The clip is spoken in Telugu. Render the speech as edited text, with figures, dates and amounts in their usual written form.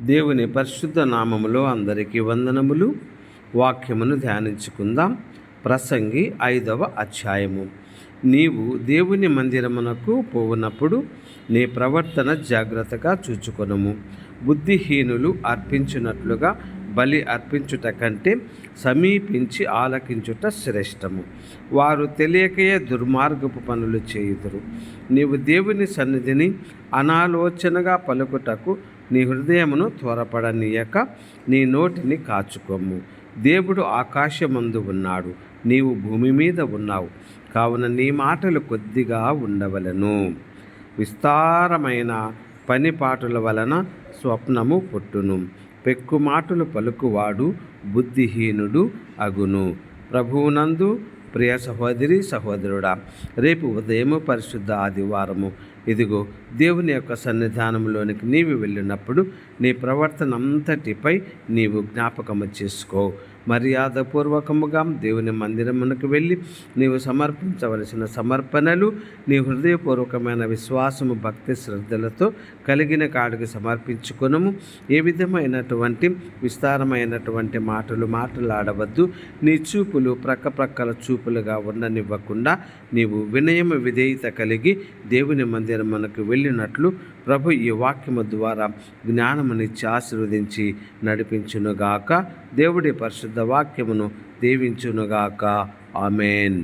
దేవుని పరిశుద్ధ నామములో అందరికీ వందనములు. వాక్యమును ధ్యానించుకుందాం. ప్రసంగి 5వ అధ్యాయము. నీవు దేవుని మందిరమునకు పోవునప్పుడు నీ ప్రవర్తన జాగ్రత్తగా చూచుకొనుము. బుద్ధిహీనులు అర్పించినట్లుగా బలి అర్పించుట కంటే సమీపించి ఆలకించుట శ్రేష్టము. వారు తెలియకయే దుర్మార్గపు పనులు చేయుదురు. నీవు దేవుని సన్నిధిని అనాలోచనగా పలుకుటకు నీ హృదయమును త్వరపడనీయక నీ నోటిని కాచుకోము. దేవుడు ఆకాశమందు ఉన్నాడు, నీవు భూమి మీద ఉన్నావు. కావున నీ మాటలు కొద్దిగా ఉండవలెను. విస్తారమైన పనిపాటుల వలన స్వప్నము పుట్టును. పెక్కు మాటలు పలుకువాడు బుద్ధిహీనుడు అగును. ప్రభువునందు ప్రియ సహోదరి సహోదరుడా, రేపు ఉదయము పరిశుద్ధ ఆదివారము. ఇదిగో, దేవుని యొక్క సన్నిధానంలోనికి నీవు వెళ్ళినప్పుడు నీ ప్రవర్తన అంతటిపై నీవు జ్ఞాపకము చేసుకో. మర్యాదపూర్వకముగా దేవుని మందిరమునకు వెళ్ళి నీవు సమర్పించవలసిన సమర్పణలు నీ హృదయపూర్వకమైన విశ్వాసము, భక్తి, శ్రద్ధలతో కలిగిన కాడికి సమర్పించుకొనుము. ఏ విధమైనటువంటి విస్తారమైనటువంటి మాటలు మాట్లాడవద్దు. నీ చూపులు ప్రక్కల చూపులుగా ఉండనివ్వకుండా నీవు వినయము, విధేయత కలిగి దేవుని మందిరమునకు వెళ్ళినట్లు ప్రభు ఈ వాక్యము ద్వారా జ్ఞానమునిచ్చి ఆశీర్వదించి నడిపించునుగాక. దేవుడి పరిశుద్ధ వాక్యమును దీవించునుగాక. ఆమేన్.